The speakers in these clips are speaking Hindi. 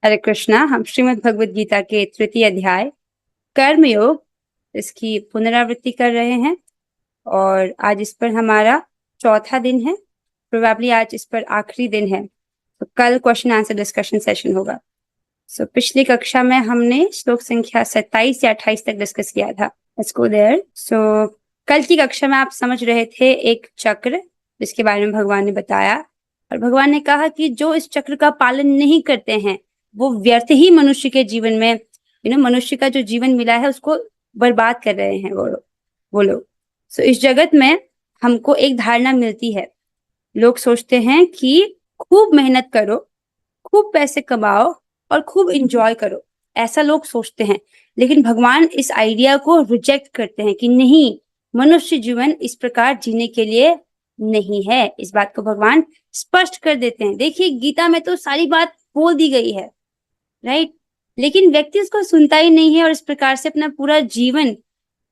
हरे कृष्णा। हम श्रीमद् भगवद गीता के तृतीय अध्याय कर्मयोग इसकी पुनरावृत्ति कर रहे हैं और आज इस पर हमारा चौथा दिन है। प्रोबेबली आज इस पर आखिरी दिन है, तो कल क्वेश्चन आंसर डिस्कशन सेशन होगा। पिछली कक्षा में हमने श्लोक संख्या 27 या 28 तक डिस्कस किया था। Let's go there. कल की कक्षा में आप समझ रहे थे एक चक्र जिसके बारे में भगवान ने बताया, और भगवान ने कहा कि जो इस चक्र का पालन नहीं करते हैं वो व्यर्थ ही मनुष्य के जीवन में मनुष्य का जो जीवन मिला है उसको बर्बाद कर रहे हैं वो लोग। इस जगत में हमको एक धारणा मिलती है, लोग सोचते हैं कि खूब मेहनत करो, खूब पैसे कमाओ और खूब इंजॉय करो, ऐसा लोग सोचते हैं। लेकिन भगवान इस आइडिया को रिजेक्ट करते हैं कि नहीं, मनुष्य जीवन इस प्रकार जीने के लिए नहीं है। इस बात को भगवान स्पष्ट कर देते हैं। देखिए, गीता में तो सारी बात बोल दी गई है, राइट, लेकिन व्यक्ति उसको सुनता ही नहीं है और इस प्रकार से अपना पूरा जीवन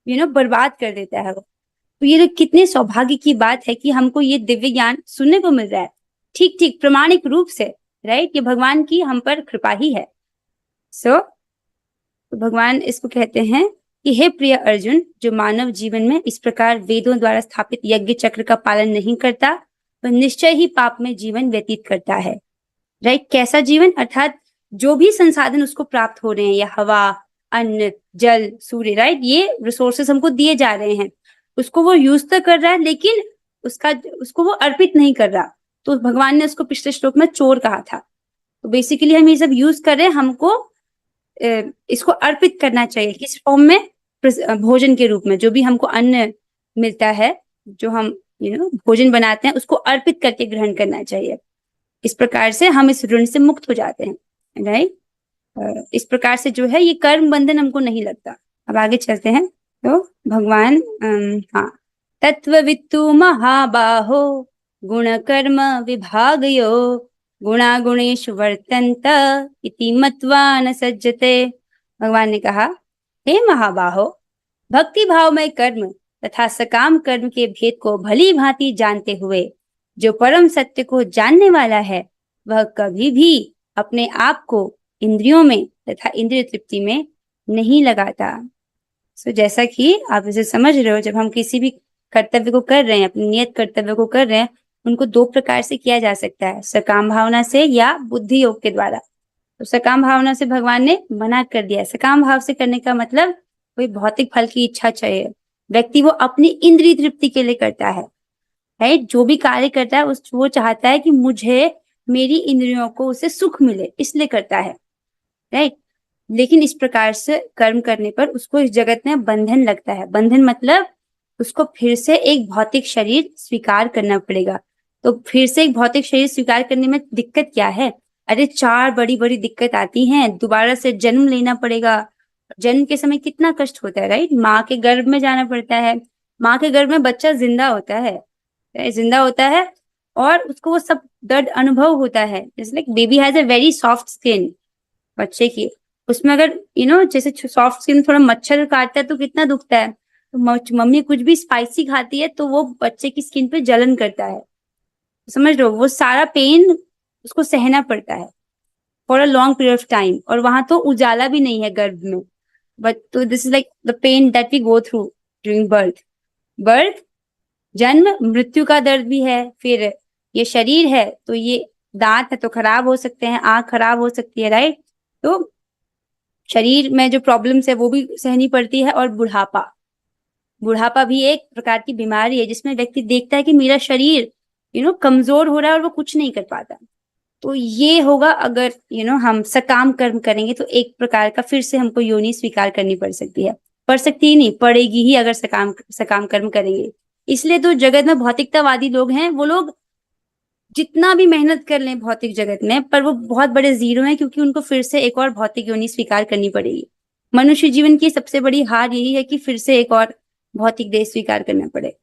बर्बाद कर देता है। तो ये कितने सौभाग्य की बात है कि हमको ये दिव्य ज्ञान सुनने को मिल रहा है, ठीक ठीक प्रमाणिक रूप से, राइट। ये भगवान की हम पर कृपा ही है। तो भगवान इसको कहते हैं कि हे प्रिय अर्जुन, जो मानव जीवन में इस प्रकार वेदों द्वारा स्थापित यज्ञ चक्र का पालन नहीं करता वह निश्चय ही पाप में जीवन व्यतीत करता है, राइट। कैसा जीवन? अर्थात जो भी संसाधन उसको प्राप्त हो रहे हैं, या हवा, अन्न, जल, सूर्य, राइट, ये रिसोर्सेस हमको दिए जा रहे हैं, उसको वो यूज तो कर रहा है लेकिन उसको वो अर्पित नहीं कर रहा। तो भगवान ने उसको पिछले श्लोक में चोर कहा था। तो बेसिकली हम ये सब यूज कर रहे हैं, हमको इसको अर्पित करना चाहिए। किस फॉर्म में? भोजन के रूप में। जो भी हमको अन्न मिलता है, जो हम भोजन बनाते हैं, उसको अर्पित करके ग्रहण करना चाहिए। इस प्रकार से हम इस ऋण से मुक्त हो जाते हैं, राइट। इस प्रकार से जो है ये कर्म बंधन हमको नहीं लगता। अब आगे चलते हैं। तो भगवान तत्ववित्तु महाबाहो गुण कर्म विभागयो गुणागुणेषु वर्तन्त इति मत्वा न सज्जते। भगवान ने कहा, हे महाबाहो, भक्ति भावमय कर्म तथा सकाम कर्म के भेद को भली भांति जानते हुए जो परम सत्य को जानने वाला है वह कभी भी अपने आप को इंद्रियों में तथा इंद्रिय तृप्ति में नहीं लगाता। जैसा कि आप इसे समझ रहे हो, जब हम किसी भी कर्तव्य को कर रहे हैं, अपने नियत कर्तव्य को कर रहे हैं, उनको दो प्रकार से किया जा सकता है, सकाम भावना से या बुद्धि योग के द्वारा। तो सकाम भावना से भगवान ने मना कर दिया। सकाम भाव से करने का मतलब कोई भौतिक फल की इच्छा चाहिए, व्यक्ति वो अपनी इंद्रिय तृप्ति के लिए करता है, राइट। जो भी कार्य करता है वो चाहता है कि मुझे मेरी इंद्रियों को उसे सुख मिले, इसलिए करता है, राइट। लेकिन इस प्रकार से कर्म करने पर उसको इस जगत में बंधन लगता है। बंधन मतलब उसको फिर से एक भौतिक शरीर स्वीकार करना पड़ेगा। तो फिर से एक भौतिक शरीर स्वीकार करने में दिक्कत क्या है? अरे 4 बड़ी बड़ी दिक्कत आती हैं। दोबारा से जन्म लेना पड़ेगा। जन्म के समय कितना कष्ट होता है, राइट। माँ के गर्भ में जाना पड़ता है। माँ के गर्भ में बच्चा जिंदा होता है और उसको वो सब दर्द अनुभव होता है। जैसे like baby has a very soft skin, बच्चे की, उसमें अगर जैसे सॉफ्ट स्किन थोड़ा मच्छर काटता है तो कितना दुखता है। तो मम्मी कुछ भी स्पाइसी खाती है तो वो बच्चे की स्किन पे जलन करता है, समझ लो। वो सारा पेन उसको सहना पड़ता है for a long period of time. और वहां तो उजाला भी नहीं है गर्भ में, बट तो this is like the pain that we go through during birth, जन्म, मृत्यु का दर्द भी है। फिर ये शरीर है तो ये दांत है तो खराब हो सकते हैं, आंख खराब हो सकती है, राइट। तो शरीर में जो प्रॉब्लम्स है वो भी सहनी पड़ती है। और बुढ़ापा भी एक प्रकार की बीमारी है जिसमें व्यक्ति देखता है कि मेरा शरीर कमजोर हो रहा है और वो कुछ नहीं कर पाता। तो ये होगा अगर हम सकाम कर्म करेंगे तो एक प्रकार का फिर से हमको योनि स्वीकार करनी पड़ सकती है। पड़ सकती ही नहीं, पड़ेगी ही अगर सकाम कर्म करेंगे। इसलिए तो जगत में भौतिकतावादी लोग हैं, वो लोग जितना भी मेहनत कर लें भौतिक जगत में, पर वो बहुत बड़े जीरो हैं, क्योंकि उनको फिर से एक और भौतिक योनि स्वीकार करनी पड़ेगी। मनुष्य जीवन की सबसे बड़ी हार यही है कि फिर से एक और भौतिक देह स्वीकार करना पड़े।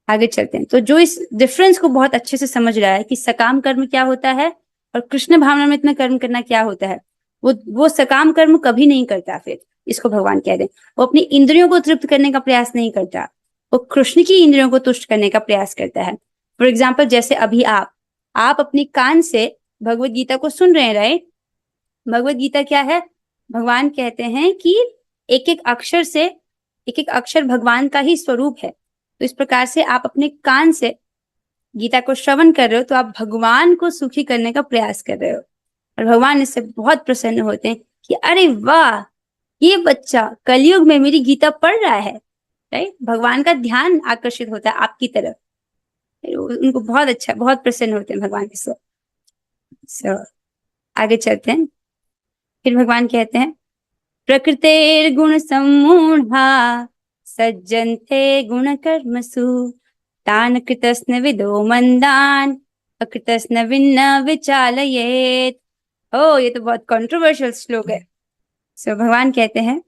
आगे चलते हैं। तो जो इस डिफरेंस को बहुत अच्छे से समझ रहा है कि सकाम कर्म क्या होता है और कृष्ण भावना में इतना कर्म करना क्या होता है, वो सकाम कर्म कभी नहीं करता। फिर इसको भगवान कह रहे हैं, वो अपनी इंद्रियों को तृप्त करने का प्रयास नहीं करता, वो कृष्ण की इंद्रियों को तुष्ट करने का प्रयास करता है। फॉर एग्जाम्पल, जैसे अभी आप अपनी कान से भगवत गीता को सुन रहे हैं, राइट। भगवत गीता क्या है? भगवान कहते हैं कि एक एक अक्षर भगवान का ही स्वरूप है। तो इस प्रकार से आप अपने कान से गीता को श्रवण कर रहे हो तो आप भगवान को सुखी करने का प्रयास कर रहे हो, और भगवान इससे बहुत प्रसन्न होते हैं कि अरे वाह, ये बच्चा कलयुग में मेरी गीता पढ़ रहा है। राइट, भगवान का ध्यान आकर्षित होता है आपकी तरफ, उनको बहुत अच्छा, बहुत प्रसन्न होते हैं भगवान इससे। आगे चलते हैं। फिर भगवान कहते हैं, प्रकृतेर गुण सम्मूढ़ा सज्जन्ते गुण कर्मसु तान कृतस्न विदो मंदान अकृतस्न विन्न विचालयेत। ओ, ये तो बहुत कंट्रोवर्शियल श्लोक है। भगवान कहते हैं,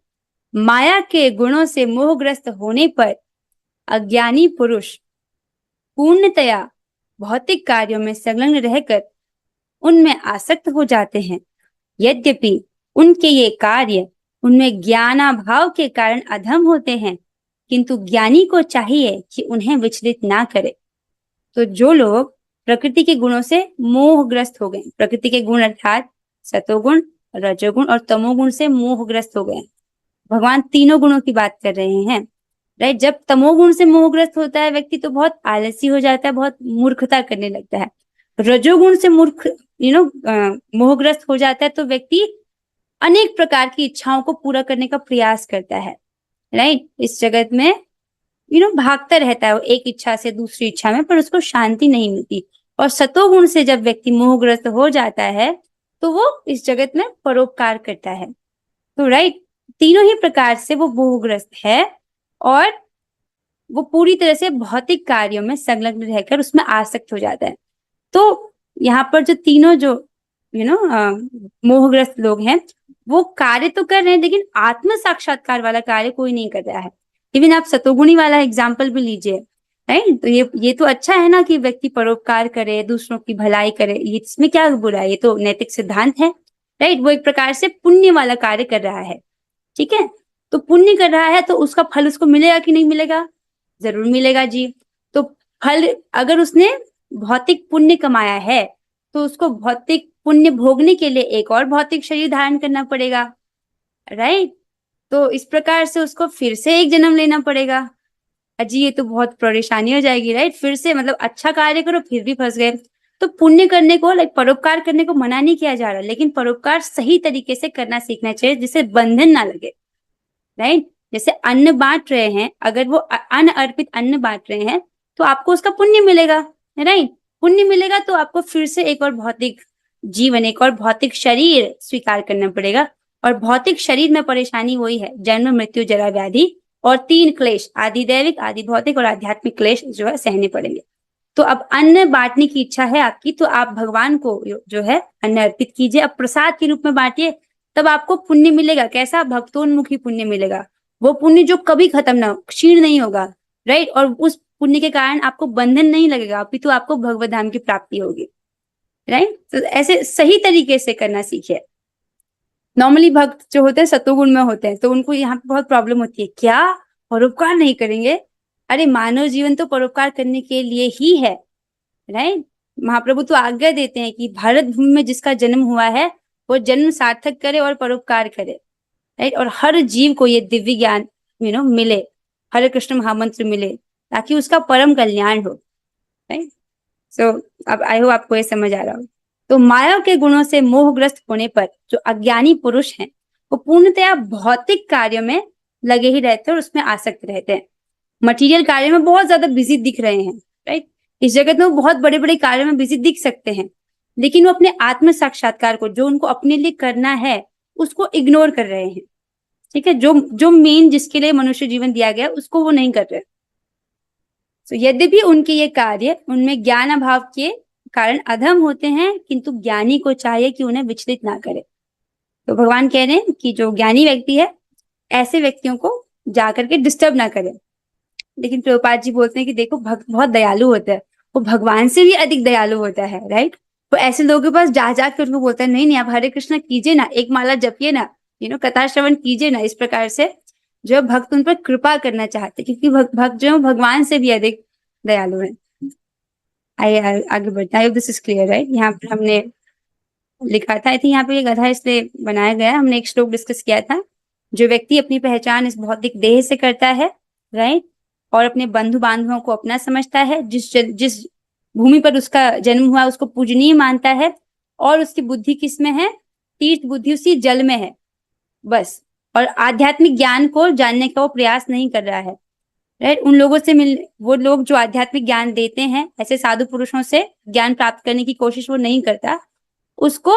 माया के गुणों से मोहग्रस्त होने पर अज्ञानी पुरुष पूर्णतया भौतिक कार्यों में संलग्न रहकर उनमें आसक्त हो जाते हैं। यद्यपि उनके ये कार्य उनमें ज्ञानाभाव के कारण अधम होते हैं, किंतु ज्ञानी को चाहिए कि उन्हें विचलित ना करे। तो जो लोग प्रकृति के गुणों से मोहग्रस्त हो गए, प्रकृति के गुण अर्थात सतोगुण, रजोगुण और तमोगुण से मोहग्रस्त हो गए, भगवान तीनों गुणों की बात कर रहे हैं। राइट, जब तमोगुण से मोहग्रस्त होता है व्यक्ति तो बहुत आलसी हो जाता है, बहुत मूर्खता करने लगता है। रजोगुण से मोहग्रस्त हो जाता है तो व्यक्ति अनेक प्रकार की इच्छाओं को पूरा करने का प्रयास करता है। राइट, इस जगत में भागता रहता है वो एक इच्छा से दूसरी इच्छा में, पर उसको शांति नहीं मिलती। और सतोगुण से जब व्यक्ति मोहग्रस्त हो जाता है तो वो इस जगत में परोपकार करता है। तो राइट, तीनों ही प्रकार से वो मोहग्रस्त है और वो पूरी तरह से भौतिक कार्यों में संलग्न रहकर उसमें आसक्त हो जाता है। तो यहाँ पर जो तीनों जो मोहग्रस्त लोग हैं वो कार्य तो कर रहे हैं, लेकिन आत्म साक्षात्कार वाला कार्य कोई नहीं कर रहा है। इवन आप सतोगुणी वाला एग्जाम्पल भी लीजिए। राइट, तो ये तो अच्छा है ना कि व्यक्ति परोपकार करे, दूसरों की भलाई करे, ये इसमें क्या बुरा है, ये तो नैतिक सिद्धांत है। राइट, वो एक प्रकार से पुण्य वाला कार्य कर रहा है। ठीक है, तो पुण्य कर रहा है तो उसका फल उसको मिलेगा कि नहीं मिलेगा? जरूर मिलेगा जी। तो फल, अगर उसने भौतिक पुण्य कमाया है तो उसको भौतिक पुण्य भोगने के लिए एक और भौतिक शरीर धारण करना पड़ेगा। राइट, तो इस प्रकार से उसको फिर से एक जन्म लेना पड़ेगा। अजी, ये तो बहुत परेशानी हो जाएगी। राइट, फिर से मतलब अच्छा कार्य करो फिर भी फंस गए। तो पुण्य करने को, परोपकार करने को मना नहीं किया जा रहा, लेकिन परोपकार सही तरीके से करना सीखना चाहिए जिससे बंधन ना लगे। राइट, जैसे अन्न बांट रहे हैं, अगर वो अन्न अर्पित अन्न बांट रहे हैं तो आपको उसका पुण्य मिलेगा। राइट, पुण्य मिलेगा तो आपको फिर से एक और भौतिक जीवन, एक और भौतिक शरीर स्वीकार करना पड़ेगा। और भौतिक शरीर में परेशानी वही है, जन्म मृत्यु जरा व्याधि और 3 क्लेश, आदि दैविक, आदि भौतिक और आध्यात्मिक क्लेश जो है सहने पड़ेंगे। तो अब अन्न बांटने की इच्छा है आपकी तो आप भगवान को जो है अन्न अर्पित कीजिए, अब प्रसाद के रूप में बांटिए, तब आपको पुण्य मिलेगा। कैसा? भक्तोन्मुखी पुण्य मिलेगा, वो पुण्य जो कभी खत्म ना हो, क्षीण नहीं होगा। राइट, और उस पुण्य के कारण आपको बंधन नहीं लगेगा, अपितु आपको भगवत धाम की प्राप्ति होगी। राइट, तो ऐसे सही तरीके से करना सीखिए। नॉर्मली भक्त जो होते हैं सतोगुण में होते हैं तो उनको यहाँ पे बहुत प्रॉब्लम होती है, क्या परोपकार नहीं करेंगे? अरे, मानव जीवन तो परोपकार करने के लिए ही है। राइट, महाप्रभु तो आज्ञा देते हैं कि भारत भूमि में जिसका जन्म हुआ है वो जन्म सार्थक करे और परोपकार करे। राइट, और हर जीव को ये दिव्य ज्ञान मिले, हरे कृष्ण महामंत्र मिले, ताकि उसका परम कल्याण हो। राइट, सो अब आई होप आपको ये समझ आ रहा हो। तो माया के गुणों से मोहग्रस्त होने पर जो अज्ञानी पुरुष हैं वो पूर्णतया भौतिक कार्यों में लगे ही रहते हैं और उसमें आसक्त रहते हैं। मटेरियल कार्य में बहुत ज्यादा बिजी दिख रहे हैं। राइट, इस जगत में वो बहुत बड़े बड़े कार्यों में बिजी दिख सकते हैं, लेकिन वो अपने आत्म साक्षात्कार को, जो उनको अपने लिए करना है, उसको इग्नोर कर रहे हैं। ठीक है, जो मेन जिसके लिए मनुष्य जीवन दिया गया उसको वो नहीं कर रहे। तो यद्यपि उनके ये कार्य उनमें ज्ञान अभाव के कारण अधम होते हैं, किंतु ज्ञानी को चाहिए कि उन्हें विचलित ना करे। तो भगवान कह रहे हैं कि जो ज्ञानी व्यक्ति है ऐसे व्यक्तियों को जाकर के डिस्टर्ब ना करे। लेकिन प्रभुपाद जी बोलते हैं कि देखो, भक्त बहुत दयालु होता है, वो भगवान से भी अधिक दयालु होता है। राइट, तो ऐसे लोगों के पास जा जाकर उनको बोलता है, नहीं नहीं आप हरे कृष्ण कीजिए ना, एक माला जपिए ना, कथा श्रवण कीजिए ना। इस प्रकार से जो भक्त उन पर कृपा करना चाहते हैं, क्योंकि भक्त जो है भगवान से भी अधिक दयालु है। आइए आगे बढ़ते हैं। This is clear. राइट, यहाँ पर हमने लिखा था। आई थिंक यहाँ पे ये गधा इसलिए बनाया गया है, हमने एक श्लोक डिस्कस किया था। जो व्यक्ति अपनी पहचान इस भौतिक देह से करता है, राइट, और अपने बंधु बांधवों को अपना समझता है, जिस भूमि पर उसका जन्म हुआ उसको पूजनीय मानता है, और उसकी बुद्धि किस में है? तीर्थ बुद्धि उसी जल में है, बस। और आध्यात्मिक ज्ञान को जानने का वो प्रयास नहीं कर रहा है, राइट। उन लोगों से वो लोग जो आध्यात्मिक ज्ञान देते हैं, ऐसे साधु पुरुषों से ज्ञान प्राप्त करने की कोशिश वो नहीं करता। उसको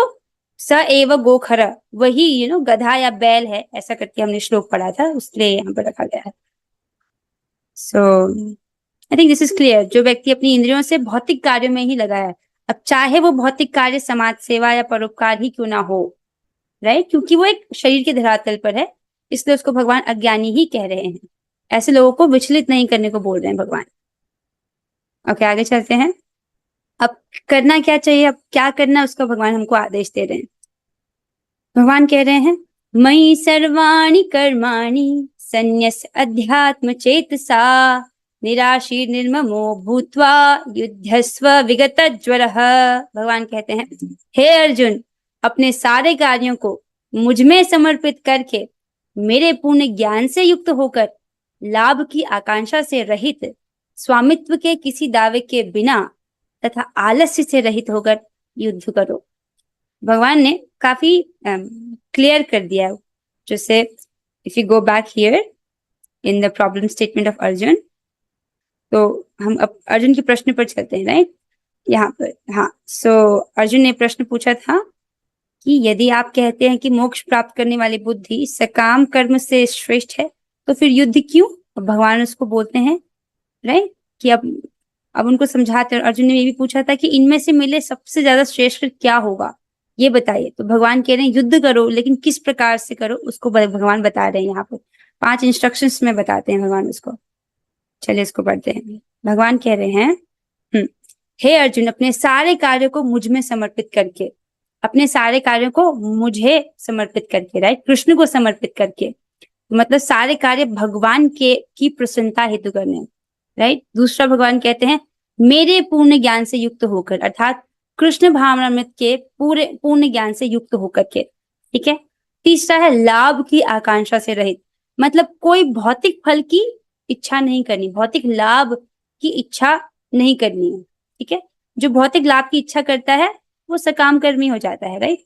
स एव गोखर, वही गधा या बैल है, ऐसा करके हमने श्लोक पढ़ा था, उसलिए यहाँ पर रखा गया है। So I think this is clear. जो व्यक्ति अपनी इंद्रियों से भौतिक कार्यों में ही लगा है, अब चाहे वो भौतिक कार्य समाज सेवा या परोपकार ही क्यों ना हो, राइट, क्योंकि वो एक शरीर के धरातल पर है, इसलिए उसको भगवान अज्ञानी ही कह रहे हैं। ऐसे लोगों को विचलित नहीं करने को बोल रहे हैं भगवान। ओके, आगे चलते हैं। अब करना क्या चाहिए, अब क्या करना, उसका भगवान हमको आदेश दे रहे हैं। भगवान कह रहे हैं, मयि सर्वाणि कर्माणि संन्यस्य अध्यात्म चेतसा निराशीर निर्ममो भूत्वा युद्धस्व विगत ज्वरः। भगवान कहते हैं, हे अर्जुन, अपने सारे कार्यों को मुझ में समर्पित करके, मेरे पूर्ण ज्ञान से युक्त होकर, लाभ की आकांक्षा से रहित, स्वामित्व के किसी दावे के बिना तथा आलस्य से रहित होकर युद्ध करो। भगवान ने काफी क्लियर कर दिया है। जैसे if you go back here in the problem statement of Arjun, तो हम अब अर्जुन के प्रश्न पर चलते हैं, राइट, यहाँ पर। हाँ, सो अर्जुन ने प्रश्न पूछा था कि यदि आप कहते हैं कि मोक्ष प्राप्त करने वाली बुद्धि सकाम कर्म से श्रेष्ठ है, तो फिर युद्ध क्यों? भगवान उसको बोलते हैं, राइट, कि अब उनको समझाते हैं। अर्जुन ने ये भी पूछा था कि इनमें से मिले सबसे ज्यादा श्रेष्ठ क्या होगा, ये बताइए। तो भगवान कह रहे हैं युद्ध करो, लेकिन किस प्रकार से करो उसको भगवान बता रहे हैं। यहाँ पर 5 इंस्ट्रक्शंस में बताते हैं भगवान उसको। चलिए इसको पढ़ते हैं। भगवान कह रहे हैं, हे अर्जुन, अपने सारे कार्यों को मुझ में समर्पित करके, अपने सारे कार्यों को मुझे समर्पित करके, राइट, कृष्ण को समर्पित करके, मतलब सारे कार्य भगवान के की प्रसन्नता हेतु करने, राइट। दूसरा भगवान कहते हैं, मेरे पूर्ण ज्ञान से युक्त होकर, अर्थात कृष्ण भावनामृत के पूर्ण ज्ञान से युक्त होकर के, ठीक है। तीसरा है लाभ की आकांक्षा से रहित, मतलब कोई भौतिक फल की इच्छा नहीं करनी, भौतिक लाभ की इच्छा नहीं करनी है, ठीक है। जो भौतिक लाभ की इच्छा करता है वो सकाम कर्मी हो जाता है, राइट।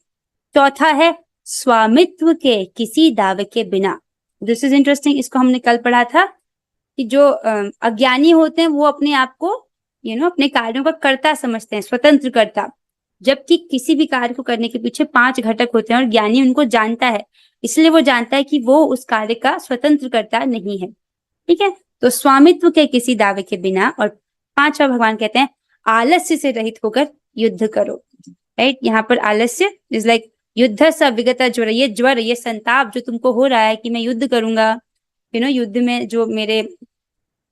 चौथा है स्वामित्व के किसी दावे के बिना। दिस इज इंटरेस्टिंग, इसको हमने कल पढ़ा था कि जो अज्ञानी होते हैं वो अपने आप को अपने कार्यों का कर्ता समझते हैं, स्वतंत्र कर्ता, जबकि किसी भी कार्य को करने के पीछे 5 घटक होते हैं और ज्ञानी उनको जानता है, इसलिए वो जानता है कि वो उस कार्य का स्वतंत्र कर्ता नहीं है, ठीक है। तो स्वामित्व के किसी दावे के बिना, और 5वां भगवान कहते हैं आलस्य से रहित होकर युद्ध करो, राइट। यहाँ पर आलस्य इज लाइक युद्ध स विगत ज्वर, ये ज्वर, ये संताप जो तुमको हो रहा है कि मैं युद्ध करूंगा, युद्ध में जो मेरे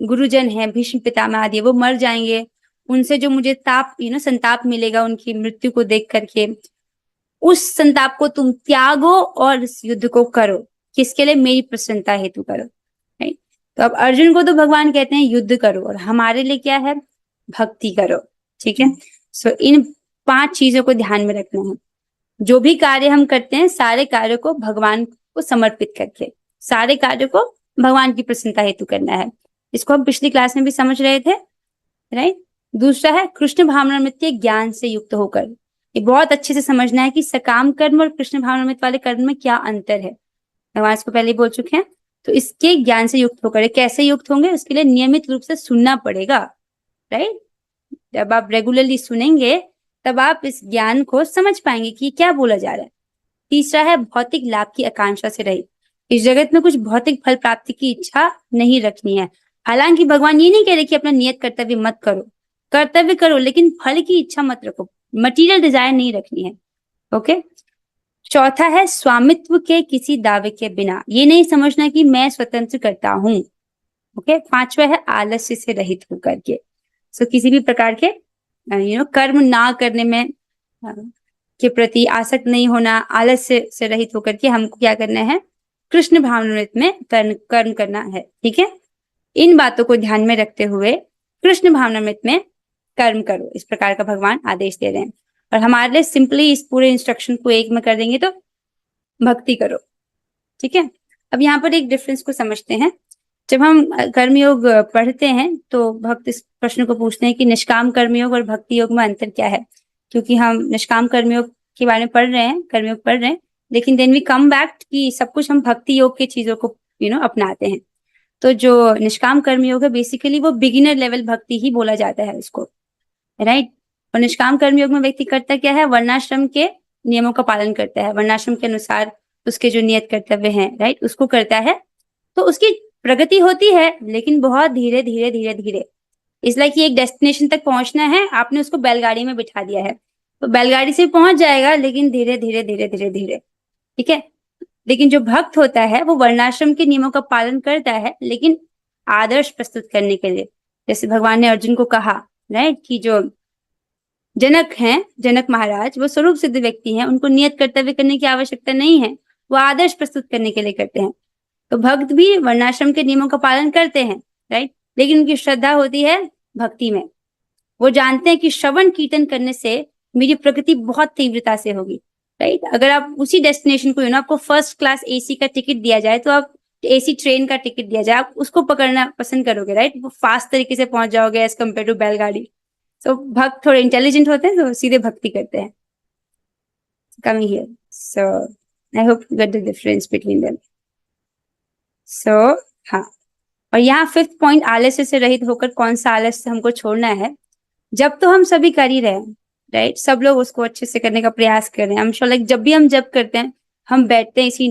गुरुजन हैं, भीष्म पितामह आदि, वो मर जाएंगे, उनसे जो मुझे ताप संताप मिलेगा उनकी मृत्यु को देख करके, उस संताप को तुम त्यागो और इस युद्ध को करो, किसके लिए? मेरी प्रसन्नता हेतु करो, राइट। तो अब अर्जुन को तो भगवान कहते हैं युद्ध करो, और हमारे लिए क्या है? भक्ति करो, ठीक है। सो इन 5 चीजों को ध्यान में रखना है। जो भी कार्य हम करते हैं, सारे कार्यों को भगवान को समर्पित करके, सारे कार्यों को भगवान की प्रसन्नता हेतु करना है। इसको हम पिछली क्लास में भी समझ रहे थे, राइट। दूसरा है कृष्ण भावनामृत के ज्ञान से युक्त होकर, ये बहुत अच्छे से समझना है कि सकाम कर्म और कृष्ण भावनामृत वाले कर्म में क्या अंतर है। भगवान इसको पहले ही बोल चुके हैं। तो इसके ज्ञान से युक्त होकर, कैसे युक्त होंगे? उसके लिए नियमित रूप से सुनना पड़ेगा, राइट। जब आप रेगुलरली सुनेंगे तब आप इस ज्ञान को समझ पाएंगे कि क्या बोला जा रहा है। तीसरा है भौतिक लाभ की आकांक्षा से रहित, इस जगत में कुछ भौतिक फल प्राप्ति की इच्छा नहीं रखनी है। हालांकि भगवान ये नहीं कह रहे कि अपना नियत कर्तव्य मत करो, कर्तव्य करो, लेकिन फल की इच्छा मत रखो, मटीरियल डिजायर नहीं रखनी है, ओके। चौथा है स्वामित्व के किसी दावे के बिना, ये नहीं समझना कि मैं स्वतंत्र करता हूँ, ओके। 5वां है आलस्य से रहित होकर के, सो किसी भी प्रकार के कर्म ना करने में के प्रति आसक्त नहीं होना, आलस्य से रहित होकर के हमको क्या करना है? कृष्ण भावनामृत में कर्म करना है, ठीक है। इन बातों को ध्यान में रखते हुए कृष्ण भावनामृत में कर्म करो, इस प्रकार का भगवान आदेश दे रहे हैं। और हमारे लिए सिंपली इस पूरे इंस्ट्रक्शन को एक में कर देंगे तो भक्ति करो, ठीक है। अब यहाँ पर एक डिफरेंस को समझते हैं। जब हम कर्मयोग पढ़ते हैं तो भक्त इस प्रश्न को पूछते हैं कि निष्काम कर्मयोग और भक्ति योग में अंतर क्या है, क्योंकि हम निष्काम कर्मयोग के बारे में पढ़ रहे हैं, कर्मयोग पढ़ रहे हैं, लेकिन देन वी कम बैक कि सब कुछ हम भक्ति योग की चीजों को अपनाते हैं। तो जो निष्काम कर्मयोग है बेसिकली वो बिगिनर लेवल भक्ति ही बोला जाता है उसको, राइट। और निष्काम कर्मयोग में व्यक्ति करता क्या है, वर्णाश्रम के नियमों का पालन करता है, वर्णाश्रम के अनुसार उसके जो नियत कर्तव्य हैं, राइट, उसको करता है। तो उसकी प्रगति होती है लेकिन बहुत धीरे धीरे धीरे धीरे। इसलिए कि एक डेस्टिनेशन तक पहुंचना है, आपने उसको बैलगाड़ी में बिठा दिया है तो बैलगाड़ी से पहुंच जाएगा लेकिन धीरे धीरे धीरे धीरे धीरे, ठीक है। लेकिन जो भक्त होता है वो वर्णाश्रम के नियमों का पालन करता है लेकिन आदर्श प्रस्तुत करने के लिए, जैसे भगवान ने अर्जुन को कहा, राइट, कि जो जनक हैं, जनक महाराज, वो स्वरूप सिद्ध व्यक्ति हैं, उनको नियत कर्तव्य करने की आवश्यकता नहीं है, वो आदर्श प्रस्तुत करने के लिए करते हैं। तो भक्त भी वर्णाश्रम के नियमों का पालन करते हैं, राइट, लेकिन उनकी श्रद्धा होती है भक्ति में। वो जानते हैं कि श्रवण कीर्तन करने से मेरी प्रगति बहुत तीव्रता से होगी, राइट। अगर आप उसी डेस्टिनेशन को आपको फर्स्ट क्लास एसी का टिकट दिया जाए तो आप एसी ट्रेन का टिकट दिया जाए, आप उसको पकड़ना पसंद करोगे, राइट, वो फास्ट तरीके से पहुंच जाओगे एज कम्पेयर टू बैलगाड़ी। सो भक्त थोड़े इंटेलिजेंट होते हैं तो सीधे भक्ति करते हैं। Coming here, so I hope you get the difference between them. So हाँ, और यहाँ फिफ्थ पॉइंट, आलस्य से रहित होकर कौन सा आलस्य हमको छोड़ना है। जब तो हम सभी कर ही रहे हैं, राइट, सब लोग उसको अच्छे से करने का प्रयास कर रहे हैं। हम श्योर लाइक जब भी हम जब करते हैं हम बैठते हैं इसी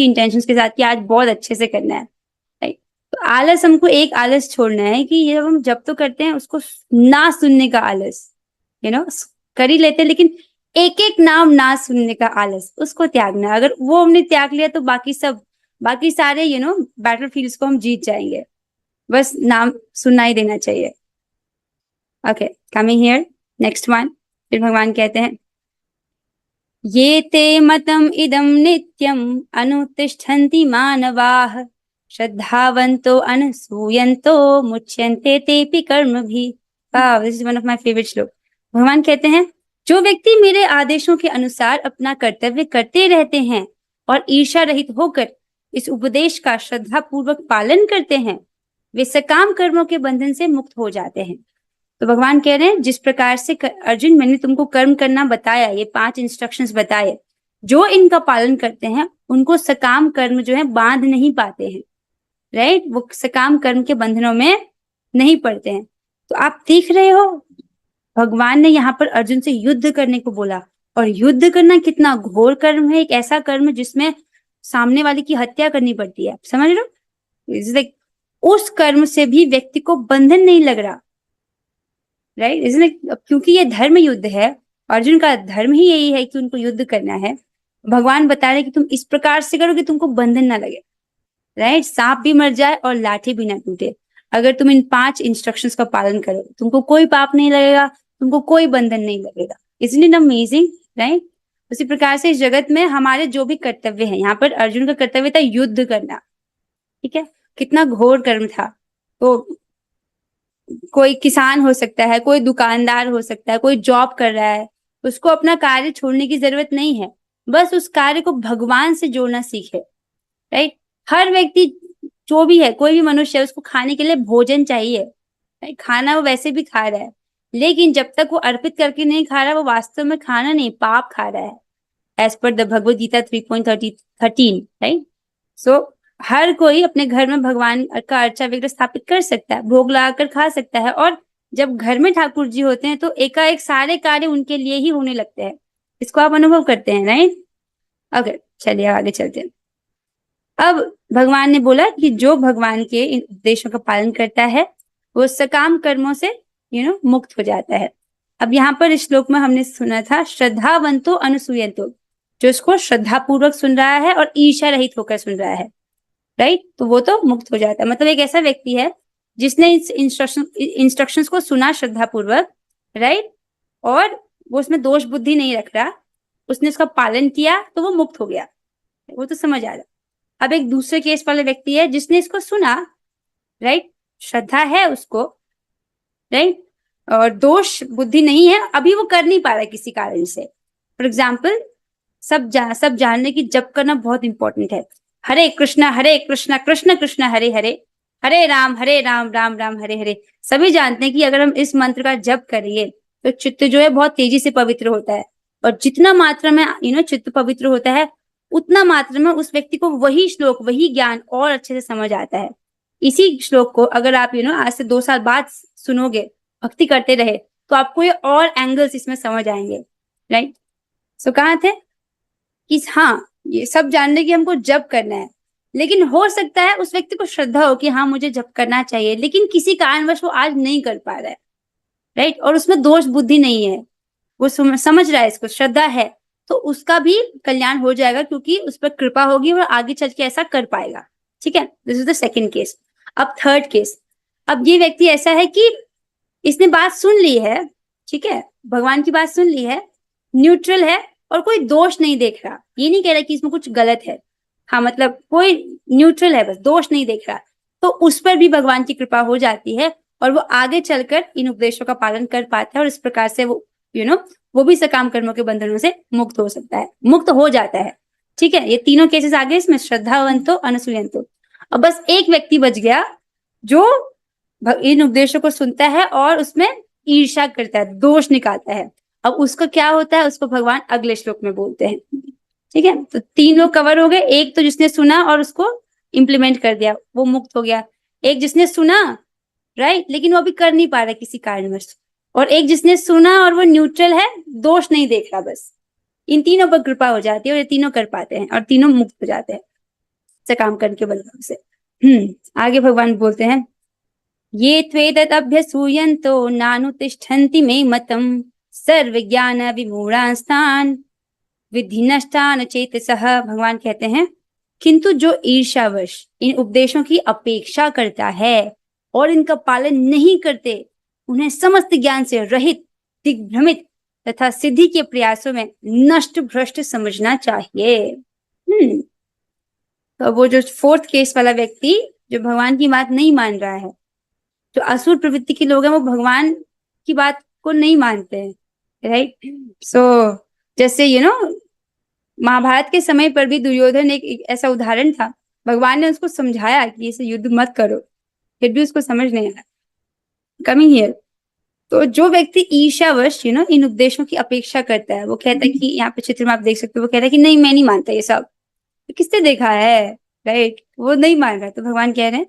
इंटेंशन के साथ कि आज बहुत अच्छे से करना है, राइट। तो आलस, हमको एक आलस छोड़ना है कि ये हम जब तो करते हैं उसको ना सुनने का आलस, कर ही लेते हैं लेकिन एक एक नाम ना सुनने का आलस, उसको त्यागना है। अगर वो हमने त्याग लिया तो बाकी सारे बैटल फील्ड्स को हम जीत जाएंगे। बस नाम सुनना ही देना चाहिए। Okay, coming here, next one. फिर भगवान कहते हैं, ये ते मतम इदम नित्यम अनुतिष्ठन्ति मानवाः श्रद्धावन्तो अनसूयन्तो मुच्यन्ते तेपि कर्मभिः। वाह, this is one of my favourite श्लोक। भगवान कहते हैं, जो व्यक्ति मेरे आदेशों के अनुसार अपना कर्तव्य करते रहते हैं और ईर्ष्या रहित होकर इस उपदेश का श्रद्धा पूर्वक पालन करते हैं, वे सकाम कर्मों के बंधन से मुक्त हो जाते हैं। तो भगवान कह रहे हैं, जिस प्रकार से अर्जुन मैंने तुमको कर्म करना बताया, ये 5 इंस्ट्रक्शंस बताए, जो इनका पालन करते हैं उनको सकाम कर्म जो है बांध नहीं पाते हैं, राइट, वो सकाम कर्म के बंधनों में नहीं पड़ते हैं। तो आप देख रहे हो भगवान ने यहाँ पर अर्जुन से युद्ध करने को बोला, और युद्ध करना कितना घोर कर्म है, एक ऐसा कर्म जिसमें सामने वाले की हत्या करनी पड़ती है, समझ रहे हो। लाइक उस कर्म से भी व्यक्ति को बंधन नहीं लग रहा, राइट, इसलिए क्योंकि ये धर्म युद्ध है, अर्जुन का धर्म ही यही है कि उनको युद्ध करना है। भगवान बता रहे कि तुम इस प्रकार से करो कि तुमको बंधन ना लगे, राइट, सांप भी मर जाए और लाठी भी ना टूटे। अगर तुम इन 5 इंस्ट्रक्शंस का पालन करो तुमको कोई पाप नहीं लगेगा, तुमको कोई बंधन नहीं लगेगा। इसलिए अमेजिंग, राइट। उसी प्रकार से इस जगत में हमारे जो भी कर्तव्य है, यहाँ पर अर्जुन का कर्तव्य था युद्ध करना, ठीक है, कितना घोर कर्म था। तो कोई किसान हो सकता है, कोई दुकानदार हो सकता है, कोई जॉब कर रहा है, उसको अपना कार्य छोड़ने की जरूरत नहीं है, बस उस कार्य को भगवान से जोड़ना सीखे, राइट। हर व्यक्ति जो भी है, कोई भी मनुष्य है, उसको खाने के लिए भोजन चाहिए, राइट, खाना वो वैसे भी खा रहा है, लेकिन जब तक वो अर्पित करके नहीं खा रहा वो वास्तव में खाना नहीं, पाप खा रहा है, as per the Bhagavad Gita 3.13, right. So हर कोई अपने घर में भगवान का अर्चा विग्रह स्थापित कर सकता है, भोग लगाकर खा सकता है, और जब घर में ठाकुर जी होते हैं तो एकाएक सारे कार्य उनके लिए ही होने लगते हैं। इसको आप अनुभव करते हैं, राइट। ओके, चलिए आगे चलते हैं। अब भगवान ने बोला कि जो भगवान के इन उपदेशों का पालन करता है वो सकाम कर्मों से मुक्त हो जाता है। अब यहाँ पर इस श्लोक में हमने सुना था श्रद्धावंतो अनसूयंतो, जो इसको श्रद्धा पूर्वक सुन रहा है और ईर्ष्या रहित होकर सुन रहा है, राइट, तो वो तो मुक्त हो जाता है। मतलब एक ऐसा व्यक्ति है जिसने इस इंस्ट्रक्शंस को सुना श्रद्धा पूर्वक, राइट, और वो उसमें दोष बुद्धि नहीं रख रहा, उसने उसका पालन किया तो वो मुक्त हो गया, वो तो समझ आ रहा। अब एक दूसरे केस वाला व्यक्ति है जिसने इसको सुना, राइट, श्रद्धा है उसको, राइट, और दोष बुद्धि नहीं है, अभी वो कर नहीं पा रहा है किसी कारण से। फॉर एग्जाम्पल, सब जानने की जप करना बहुत इंपॉर्टेंट है। हरे कृष्णा कृष्ण कृष्ण हरे हरे, हरे राम राम राम हरे हरे। सभी जानते हैं कि अगर हम इस मंत्र का जप करिए तो चित्त जो है बहुत तेजी से पवित्र होता है, और जितना मात्रा में चित्त पवित्र होता है, उतना मात्रा में उस व्यक्ति को वही श्लोक, वही ज्ञान और अच्छे से समझ आता है। इसी श्लोक को अगर आप आज से 2 साल बाद सुनोगे, भक्ति करते रहे, तो आपको ये और एंगल्स इसमें समझ आएंगे, राइट। सो कहाँ थे कि हाँ, ये सब जानने की हमको जप करना है, लेकिन हो सकता है उस व्यक्ति को श्रद्धा हो कि हाँ मुझे जप करना चाहिए, लेकिन किसी कारणवश वो आज नहीं कर पा रहा है, राइट। और उसमें दोष बुद्धि नहीं है, वो समझ रहा है, इसको श्रद्धा है, तो उसका भी कल्याण हो जाएगा, क्योंकि उस पर कृपा होगी और आगे चल के ऐसा कर पाएगा। ठीक है, this is the second case. अब थर्ड केस, अब ये व्यक्ति ऐसा है कि इसने बात सुन ली है, ठीक है, भगवान की बात सुन ली है, न्यूट्रल है और कोई दोष नहीं देख रहा, ये नहीं कह रहा कि इसमें कुछ गलत है, हाँ मतलब कोई न्यूट्रल है, बस दोष नहीं देख रहा, तो उस पर भी भगवान की कृपा हो जाती है और वो आगे चलकर इन उपदेशों का पालन कर पाता है, और इस प्रकार से वो वो भी सकाम कर्मों के बंधनों से मुक्त हो सकता है, मुक्त हो जाता है। ठीक है, ये तीनों केसेस आगे इसमें श्रद्धावंतो अनसूयंतो। अब बस एक व्यक्ति बच गया जो इन उपदेशों को सुनता है और उसमें ईर्ष्या करता है, दोष निकालता है। अब उसका क्या होता है, उसको भगवान अगले श्लोक में बोलते हैं। ठीक है, तो 3 लोग कवर हो गए। एक तो जिसने सुना और उसको इम्प्लीमेंट कर दिया, वो मुक्त हो गया। एक जिसने सुना, राइट, लेकिन वो अभी कर नहीं पा रहा किसी कारणवश। और एक जिसने सुना और वो न्यूट्रल है, दोष नहीं देख रहा, बस इन तीनों पर कृपा हो जाती है और ये तीनों कर पाते हैं और तीनों मुक्त हो जाते हैं सकाम कर्म के बंधन से। आगे भगवान बोलते हैं, ये त्वेतदभ्यसूयन्तो नानुतिष्ठन्ति मे मतम् सर्वज्ञान विमूढ़ांस्तान् विद्धि नष्टान चेतसः। भगवान कहते हैं, किंतु जो ईर्ष्यावश इन उपदेशों की अपेक्षा करता है और इनका पालन नहीं करते, उन्हें समस्त ज्ञान से रहित, दिग्भ्रमित तथा सिद्धि के प्रयासों में नष्ट भ्रष्ट समझना चाहिए। तो वो जो फोर्थ केस वाला व्यक्ति जो भगवान की बात नहीं मान रहा है, जो असुर प्रवृत्ति के लोग हैं, वो भगवान की बात को नहीं मानते हैं, राइट। सो जैसे महाभारत के समय पर भी दुर्योधन एक ऐसा उदाहरण था, भगवान ने उसको समझाया कि इसे युद्ध मत करो, फिर भी उसको समझ नहीं आया। कमिंग हियर, तो जो व्यक्ति ईर्ष्यावश इन उपदेशों की अपेक्षा करता है, वो कहता है कि यहाँ पे चित्र में आप देख सकते हो, वो कहता है कि नहीं मैं नहीं मानता ये सब, तो किसने देखा है, राइट, वो नहीं मान रहा। तो भगवान कह रहे हैं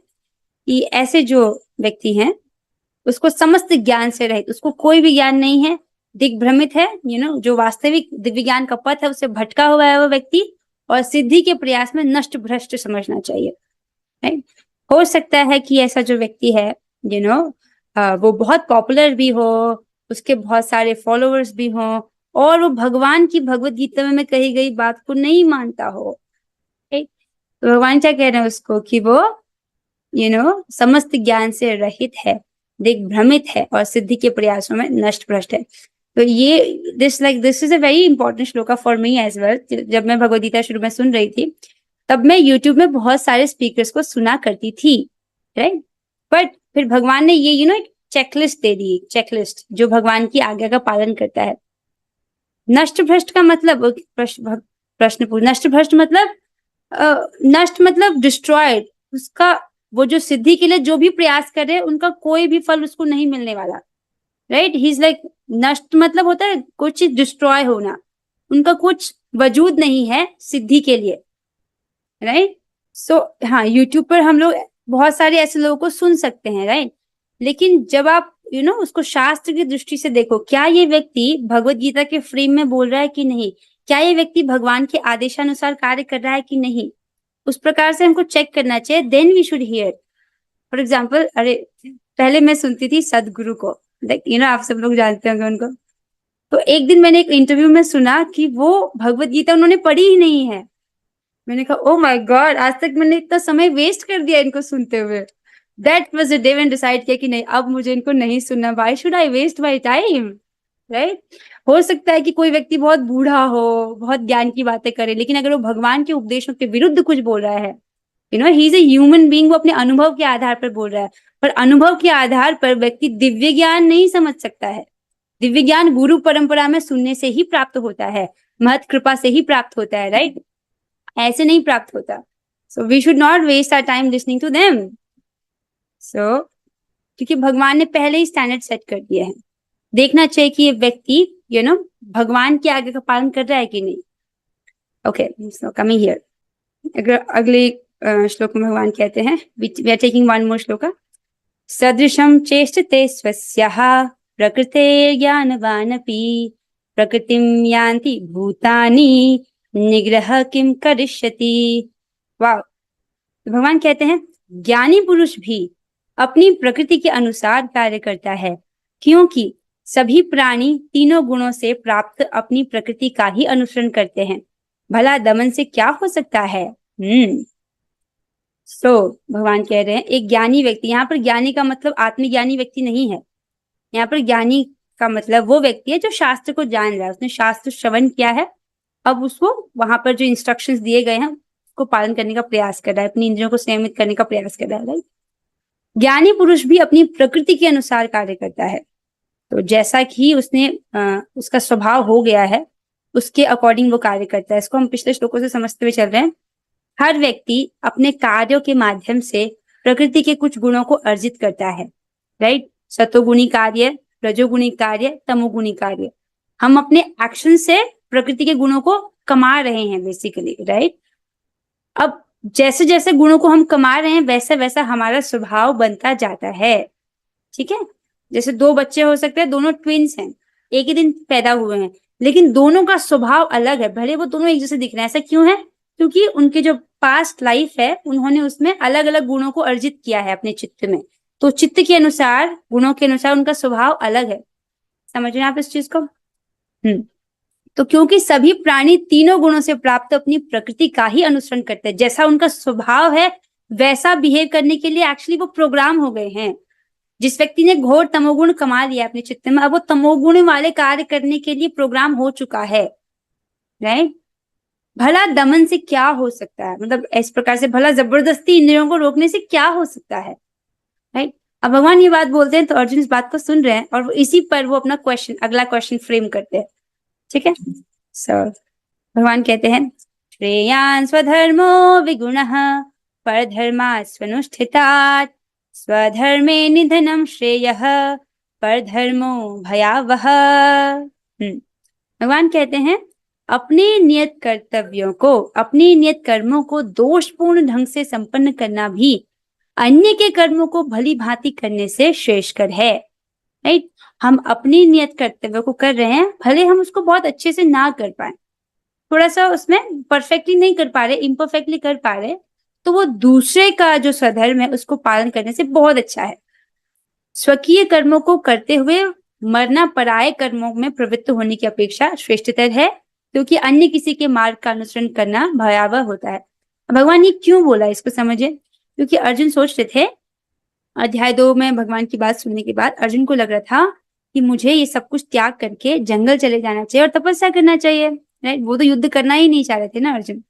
कि ऐसे जो व्यक्ति हैं उसको समस्त ज्ञान से रहित, उसको कोई भी ज्ञान नहीं है, दिग्भ्रमित है, जो वास्तविक दिव्य ज्ञान का पथ है उससे भटका हुआ है वो व्यक्ति, और सिद्धि के प्रयास में नष्ट भ्रष्ट समझना चाहिए, राइट। हो सकता है कि ऐसा जो व्यक्ति है वो बहुत पॉपुलर भी हो, उसके बहुत सारे फॉलोअर्स भी हों, और वो भगवान की भगवत गीता में कही गई बात को नहीं मानता हो, राइट। तो भगवान क्या कह रहे हैं उसको कि वो समस्त ज्ञान से रहित है, दिग्भ्रमित है और सिद्धि के प्रयासों में नष्ट भ्रष्ट है। तो ये this is a very important shloka for me as well. जब मैं भगवद गीता शुरू में सुन रही थी, तब मैं यूट्यूब में बहुत सारे स्पीकर्स को सुना करती थी, राइट। बट फिर भगवान ने ये एक चेकलिस्ट दे दी, चेकलिस्ट जो भगवान की आज्ञा का पालन करता है। नष्ट भ्रष्ट का मतलब, प्रश्न पूछ, नष्ट भ्रष्ट मतलब नष्ट मतलब डिस्ट्रॉयड, उसका वो जो सिद्धि के लिए जो भी प्रयास कर रहे हैं उनका कोई भी फल उसको नहीं मिलने वाला, राइट। ही इज लाइक, नष्ट मतलब होता है कुछ चीज डिस्ट्रॉय होना, उनका कुछ वजूद नहीं है सिद्धि के लिए, राइट। सो हाँ, यूट्यूब पर हम लोग बहुत सारे ऐसे लोगों को सुन सकते हैं, राइट। लेकिन जब आप उसको शास्त्र की दृष्टि से देखो, क्या ये व्यक्ति भगवत गीता के फ्रेम में बोल रहा है कि नहीं, क्या ये व्यक्ति भगवान के आदेशानुसार कार्य कर रहा है कि नहीं, उस प्रकार से हमको चेक करना चाहिए, then we should hear. For example, अरे पहले मैं सुनती थी सदगुरु को, आप सब लोग जानते होंगे उनको। तो एक दिन मैंने एक इंटरव्यू में सुना कि वो भगवत गीता उन्होंने पढ़ी ही नहीं है। मैंने कहा ओ माय गॉड, आज तक मैंने इतना समय वेस्ट कर दिया इनको सुनते हुए। That was the day when decide किया कि नहीं, अब मुझे इनको नहीं सुनना, why should I waste my time, right. हो सकता है कि कोई व्यक्ति बहुत बूढ़ा हो, बहुत ज्ञान की बातें करे, लेकिन अगर वो भगवान के उपदेशों के विरुद्ध कुछ बोल रहा है, he is a human being, वो अपने अनुभव के आधार पर बोल रहा है, पर अनुभव के आधार पर व्यक्ति दिव्य ज्ञान नहीं समझ सकता है। दिव्य ज्ञान गुरु परंपरा में सुनने से ही प्राप्त होता है, महत कृपा से ही प्राप्त होता है, राइट? ऐसे नहीं प्राप्त होता। So we should not waste our time listening to them. So क्योंकि भगवान ने पहले ही स्टैंडर्ड सेट कर दिया है, देखना चाहिए कि ये व्यक्ति भगवान के आगे का पालन कर रहा है कि नहीं। ओके, सो कमिंग हियर, अगले श्लोक में भगवान कहते हैं, we are taking one more shloka. सदृशं चेष्टते स्वस्याः प्रकृतेर्ज्ञानवानपि प्रकृतिं यान्ति भूतानि निग्रह किं करिष्यति। वाह! तो भगवान कहते हैं ज्ञानी पुरुष भी अपनी प्रकृति के अनुसार कार्य करता है, क्योंकि सभी प्राणी तीनों गुणों से प्राप्त अपनी प्रकृति का ही अनुसरण करते हैं। भला दमन से क्या हो सकता है? भगवान कह रहे हैं एक ज्ञानी व्यक्ति, यहाँ पर ज्ञानी का मतलब आत्मज्ञानी व्यक्ति नहीं है, यहाँ पर ज्ञानी का मतलब वो व्यक्ति है जो शास्त्र को जान रहा है, उसने शास्त्र श्रवण किया है, अब उसको वहां पर जो इंस्ट्रक्शंस दिए गए हैं उसको पालन करने का प्रयास कर रहा है, अपनी इंद्रियों को संयमित करने का प्रयास कर रहा है, राइट? ज्ञानी पुरुष भी अपनी प्रकृति के अनुसार कार्य करता है, तो जैसा कि उसने उसका स्वभाव हो गया है उसके अकॉर्डिंग वो कार्य करता है। इसको हम पिछले श्लोकों से समझते हुए चल रहे हैं। हर व्यक्ति अपने कार्यों के माध्यम से प्रकृति के कुछ गुणों को अर्जित करता है, राइट? सतोगुणी कार्य, रजोगुणी कार्य, तमोगुणी कार्य, हम अपने एक्शन से प्रकृति के गुणों को कमा रहे हैं बेसिकली, राइट? अब जैसे जैसे गुणों को हम कमा रहे हैं वैसा वैसा हमारा स्वभाव बनता जाता है, ठीक है? जैसे दो बच्चे हो सकते हैं, दोनों ट्विंस हैं, एक ही दिन पैदा हुए हैं, लेकिन दोनों का स्वभाव अलग है, भले वो दोनों एक जैसे दिख रहे हैं। ऐसा क्यों है? क्योंकि उनके जो पास्ट लाइफ है उन्होंने उसमें अलग अलग गुणों को अर्जित किया है अपने चित्त में, तो चित्त के अनुसार, गुणों के अनुसार उनका स्वभाव अलग है। समझ रहे हैं आप इस चीज को? तो क्योंकि सभी प्राणी तीनों गुणों से प्राप्त अपनी प्रकृति का ही अनुसरण करते हैं, जैसा उनका स्वभाव है वैसा बिहेव करने के लिए एक्चुअली वो प्रोग्राम हो गए हैं। जिस व्यक्ति ने घोर तमोगुण कमा लिया अपने चित्त में, अब वो तमोगुण वाले कार्य करने के लिए प्रोग्राम हो चुका है, राइट? भला दमन से क्या हो सकता है, मतलब इस प्रकार से भला जबरदस्ती इंद्रियों को रोकने से क्या हो सकता है, राइट? अब भगवान ये बात बोलते हैं तो अर्जुन इस बात को सुन रहे हैं और इसी पर वो अपना क्वेश्चन, अगला क्वेश्चन फ्रेम करते हैं, ठीक है? भगवान कहते हैं श्रेयान् स्वधर्मो विगुणः परधर्मास्वनुष्ठितात् स्वधर्मे निधनं श्रेयः परधर्मो भयावह। भगवान कहते हैं अपने नियत कर्तव्यों को, अपने नियत कर्मों को दोषपूर्ण ढंग से संपन्न करना भी अन्य के कर्मों को भली भांति करने से श्रेष्ठकर है, राइट? हम अपनी नियत कर्तव्य को कर रहे हैं, भले हम उसको बहुत अच्छे से ना कर पाए, थोड़ा सा उसमें परफेक्टली नहीं कर पा रहे, इम्परफेक्टली कर पा रहे, तो वो दूसरे का जो स्वधर्म है उसको पालन करने से बहुत अच्छा है। स्वकीय कर्मों को करते हुए मरना पराये कर्मों में प्रवृत्त होने की अपेक्षा श्रेष्ठतर है, क्योंकि अन्य किसी के मार्ग का अनुसरण करना भयावह होता है। भगवान ये क्यों बोला, इसको समझे। क्योंकि अर्जुन सोच रहे थे, अध्याय 2 में भगवान की बात सुनने के बाद अर्जुन को लग रहा था कि मुझे ये सब कुछ त्याग करके जंगल चले जाना चाहिए और तपस्या करना चाहिए, राइट? वो तो युद्ध करना ही नहीं चाह रहे थे ना अर्जुन,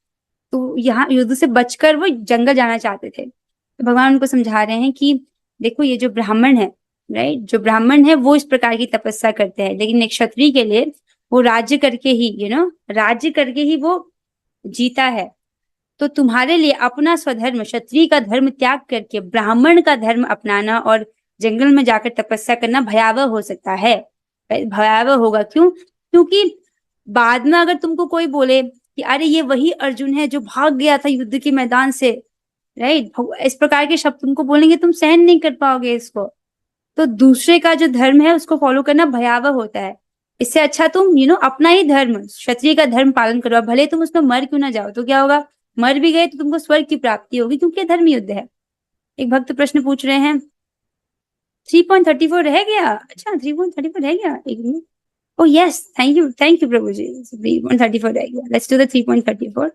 तो यहाँ युद्ध से बचकर वो जंगल जाना चाहते थे। तो भगवान उनको समझा रहे हैं कि देखो ये जो ब्राह्मण है, राइट, जो ब्राह्मण है वो इस प्रकार की तपस्या करते हैं, लेकिन एक क्षत्रिय के लिए वो राज्य करके ही राज्य करके ही वो जीता है। तो तुम्हारे लिए अपना स्वधर्म, क्षत्रिय का धर्म त्याग करके ब्राह्मण का धर्म अपनाना और जंगल में जाकर तपस्या करना भयावह हो सकता है। भयावह होगा क्यों? क्योंकि बाद में अगर तुमको कोई बोले कि अरे ये वही अर्जुन है जो भाग गया था युद्ध के मैदान से, राइट, इस प्रकार के शब्द तुमको बोलेंगे, तुम सहन नहीं कर पाओगे इसको। तो दूसरे का जो धर्म है उसको फॉलो करना भयावह होता है। इससे अच्छा तुम अपना ही धर्म, क्षत्रिय का धर्म पालन करो, भले तुम उसमें मर क्यों ना जाओ, तो क्या होगा, मर भी गए तो तुमको स्वर्ग की प्राप्ति होगी, क्योंकि धर्म युद्ध है। एक भक्त प्रश्न पूछ रहे हैं 3.34 रह गया, अच्छा 3.34 रह गया, एक minute. Oh yes, thank you प्रभु जी। 3.34 रह गया, let's do the 3.34।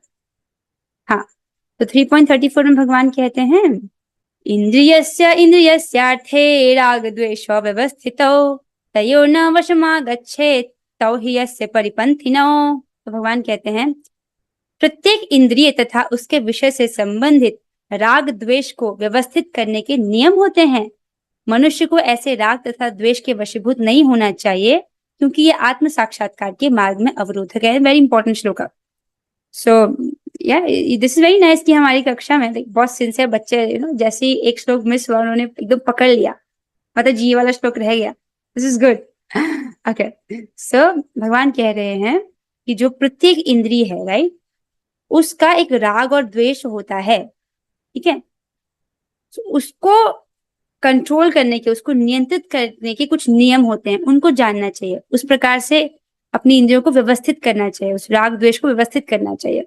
हाँ, तो 3.34 में भगवान कहते हैं इंद्रियस्य इंद्रियस्यार्थे राग द्वेषो व्यवस्थितौ तयो न वशमागच्छेत् तौ हि यस्य परिपन्थिनो। तो भगवान कहते हैं प्रत्येक इंद्रिय तथा उसके विषय से संबंधित राग द्वेष को व्यवस्थित करने के नियम होते हैं। मनुष्य को ऐसे राग तथा द्वेष के वशीभूत नहीं होना चाहिए, क्योंकि ये आत्म साक्षात्कार के मार्ग में अवरोधक है। वेरी इंपॉर्टेंट श्लोक। सो या दिस इज वेरी नाइस कि हमारी कक्षा में बहुत सिंसियर बच्चे जैसे ही एक श्लोक मिस हुआ उन्होंने एकदम पकड़ लिया, मतलब जी वाला श्लोक रह गया। This is good. ओके, सो भगवान कह रहे हैं कि जो प्रत्येक इंद्रिय है, राइट, उसका एक राग और द्वेष होता है, ठीक है। उसको कंट्रोल करने के, उसको नियंत्रित करने के कुछ नियम होते हैं, उनको जानना चाहिए। उस प्रकार से अपनी इंद्रियों को व्यवस्थित करना चाहिए, उस राग द्वेष को व्यवस्थित करना चाहिए।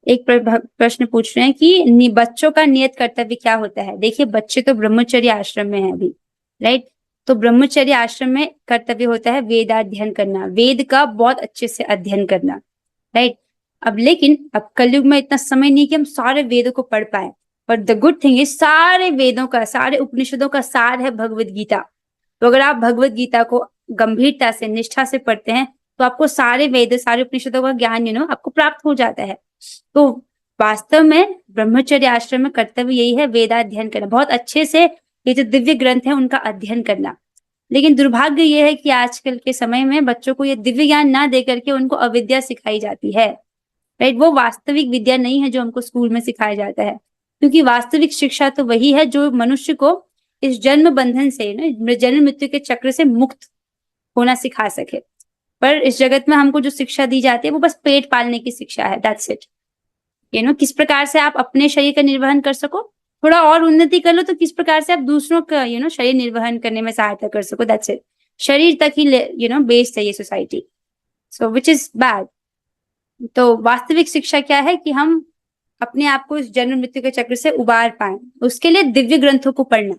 एक प्रश्न पूछ रहे हैं कि बच्चों का नियत कर्तव्य क्या होता है। देखिए, बच्चे तो ब्रह्मचर्य आश्रम में है अभी, राइट। तो ब्रह्मचर्य आश्रम में कर्तव्य होता है वेदाध्ययन करना, वेद का बहुत अच्छे से अध्ययन करना, राइट। अब लेकिन अब कलयुग में इतना समय नहीं कि हम सारे वेदों को पढ़ पाए, but the good thing is सारे वेदों का, सारे उपनिषदों का सार है भगवत गीता। तो अगर आप भगवत गीता को गंभीरता से, निष्ठा से पढ़ते हैं, तो आपको सारे वेद, सारे उपनिषदों का ज्ञान आपको प्राप्त हो जाता है। तो वास्तव में ब्रह्मचर्य आश्रम में कर्तव्य यही है, वेदाध्ययन करना, बहुत अच्छे से ये जो दिव्य ग्रंथ है उनका अध्ययन करना। लेकिन दुर्भाग्य ये है कि आजकल के समय में बच्चों को ये दिव्य ज्ञान ना दे करके उनको अविद्या सिखाई जाती है, राइट। वो वास्तविक विद्या नहीं है जो हमको स्कूल में सिखाया जाता है, क्योंकि वास्तविक शिक्षा तो वही है जो मनुष्य को इस जन्म बंधन से, जन्म मृत्यु के चक्र से मुक्त होना सिखा सके। पर इस जगत में हमको जो शिक्षा दी जाती है वो बस पेट पालने की शिक्षा है, दैट्स इट। किस प्रकार से आप अपने शरीर का निर्वहन कर सको, थोड़ा और उन्नति कर लो तो किस प्रकार से आप दूसरों का शरीर निर्वहन करने में सहायता कर सको, दैट्स इट। शरीर तक ही बेस्ड है ये society, so which is bad. तो वास्तविक शिक्षा क्या है कि हम अपने आप को इस जन्म मृत्यु के चक्र से उबार पाए, उसके लिए दिव्य ग्रंथों को पढ़ना।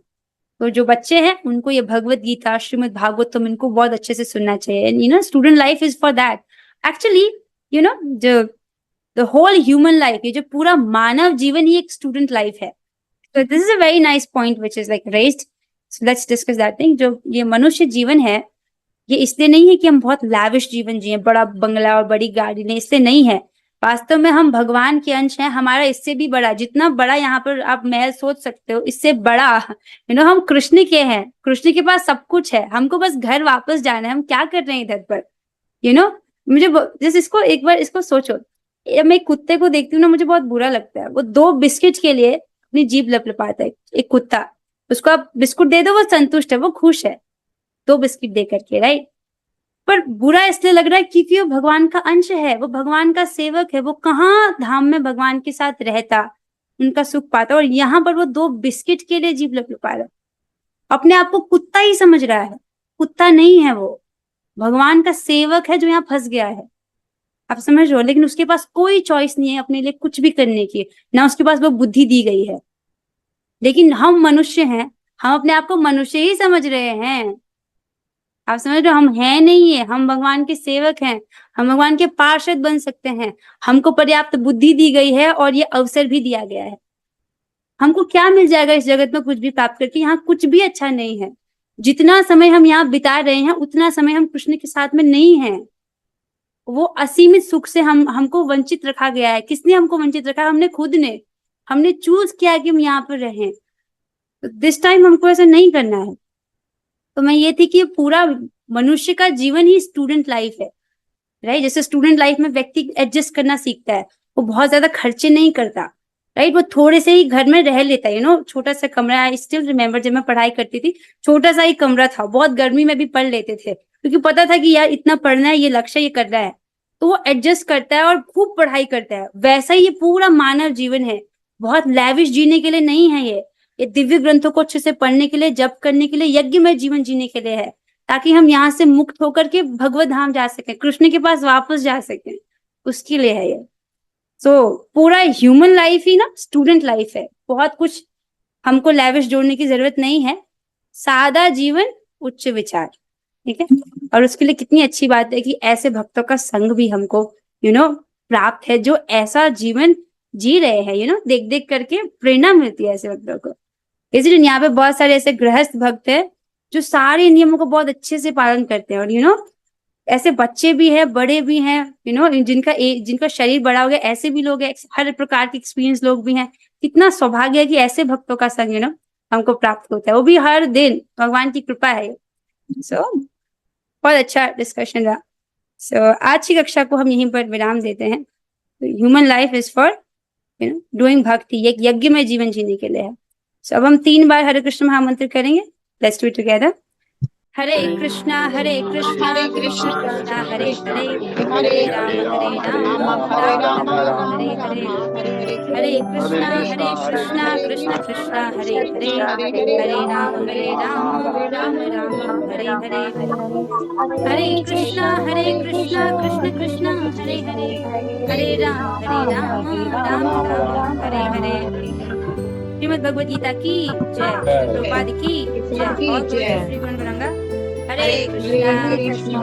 तो जो बच्चे हैं उनको ये भगवत गीता, श्रीमद् भागवतम, इनको बहुत अच्छे से सुनना चाहिए। Student life is for that actually, जो द होल ह्यूमन लाइफ, ये जो पूरा मानव जीवन ही एक स्टूडेंट लाइफ है। तो this is a very nice point which is like raised, so let's discuss that thing. जो ये मनुष्य जीवन है, ये इसलिए नहीं है कि हम बहुत लैविश जीवन जिए, बड़ा बंगला और बड़ी गाड़ी नहीं, इसलिए नहीं है। वास्तव में हम भगवान के अंश हैं, हमारा इससे भी बड़ा, जितना बड़ा यहाँ पर आप महल सोच सकते हो, इससे बड़ा हम कृष्ण के हैं। कृष्ण के पास सब कुछ है, हमको बस घर वापस जाना है। हम क्या कर रहे हैं इधर पर, मुझे जैसे इसको एक बार इसको सोचो, मैं एक कुत्ते को देखती हूँ ना, मुझे बहुत बुरा लगता है। वो 2 बिस्किट के लिए अपनी जीभ लपलपाता है, एक कुत्ता। उसको आप बिस्कुट दे दो, वो संतुष्ट है, वो खुश है 2 बिस्किट दे करके, राइट। पर बुरा इसलिए लग रहा है क्योंकि वो भगवान का अंश है, वो भगवान का सेवक है। वो कहाँ धाम में भगवान के साथ रहता, उनका सुख पाता, और यहाँ पर वो 2 बिस्किट के लिए जीभ लपलपा रहा, अपने आप को कुत्ता ही समझ रहा है। कुत्ता नहीं है, वो भगवान का सेवक है जो यहाँ फंस गया है, आप समझ रहे हो। लेकिन उसके पास कोई चॉइस नहीं है अपने लिए कुछ भी करने की, ना उसके पास वो बुद्धि दी गई है। लेकिन हम मनुष्य हैं, हम अपने आप को मनुष्य ही समझ रहे हैं। आप समझ रहे हो, हम हैं नहीं है, हम भगवान के सेवक हैं, हम भगवान के पार्षद बन सकते हैं। हमको पर्याप्त बुद्धि दी गई है और ये अवसर भी दिया गया है। हमको क्या मिल जाएगा इस जगत में कुछ भी प्राप्त करके, यहाँ कुछ भी अच्छा नहीं है। जितना समय हम यहाँ बिता रहे हैं उतना समय हम कृष्ण के साथ में नहीं है। वो असीमित सुख से हमको वंचित रखा गया है। किसने हमको वंचित रखा? हमने खुद ने। हमने चूज किया कि हम यहाँ पर रहें। तो दिस टाइम हमको ऐसा नहीं करना है। तो मैं ये थी कि पूरा मनुष्य का जीवन ही स्टूडेंट लाइफ है, राइट। जैसे स्टूडेंट लाइफ में व्यक्ति एडजस्ट करना सीखता है, वो बहुत ज्यादा खर्चे नहीं करता, राइट। वो थोड़े से ही घर में रह लेता है, छोटा सा कमरा। आई स्टिल रिमेम्बर जब मैं पढ़ाई करती थी, छोटा सा ही कमरा था, बहुत गर्मी में भी पढ़ लेते थे, क्योंकि पता था कि यार इतना पढ़ना है, ये लक्ष्य ये करना है। तो वो एडजस्ट करता है और खूब पढ़ाई करता है। वैसा ही ये पूरा मानव जीवन है, बहुत लैविश जीने के लिए नहीं है ये दिव्य ग्रंथों को अच्छे से पढ़ने के लिए, जप करने के लिए, यज्ञमय जीवन जीने के लिए है, ताकि हम यहाँ से मुक्त होकर के भगवत धाम जा सकें, कृष्ण के पास वापस जा सकें, उसके लिए है ये। सो पूरा ह्यूमन लाइफ ही ना स्टूडेंट लाइफ है। बहुत कुछ हमको लैविश जोड़ने की जरूरत नहीं है। सादा जीवन, उच्च विचार, ठीक है। और उसके लिए कितनी अच्छी बात है कि ऐसे भक्तों का संग भी हमको प्राप्त है, जो ऐसा जीवन जी रहे हैं। देख देख करके प्रेरणा मिलती है ऐसे भक्तों को। इसलिए यहाँ पे बहुत सारे ऐसे गृहस्थ भक्त है जो सारे नियमों को बहुत अच्छे से पालन करते हैं। और ऐसे बच्चे भी हैं, बड़े भी हैं, जिनका शरीर बड़ा हो गया, ऐसे भी लोग हैं, हर प्रकार के एक्सपीरियंस लोग भी हैं, कितना सौभाग्य है कि ऐसे भक्तों का संग हमको प्राप्त होता है, वो भी हर दिन। भगवान की कृपा है। सो बहुत अच्छा डिस्कशन रहा। सो आज की कक्षा को हम यहीं पर विराम देते हैं। Human life is for doing भक्ति, एक यज्ञ में जीवन जीने के लिए है। सो अब हम 3 बार हरे कृष्ण महामंत्र करेंगे। Let's do it together. Hare Krishna Krishna Krishna Hare Hare, Hare Ram Ram Ram Hare Hare, Hare Krishna Krishna Krishna Hare Hare, Hare Ram Ram Ram Hare Hare, Hare Krishna Krishna Krishna Hare Hare, Hare Ram Ram Ram Hare Hare. Shrimad Bhagavad Gita की जय, प्रभुपाद की जय, और श्री गुरु गौरांगा। हरे कृष्णा।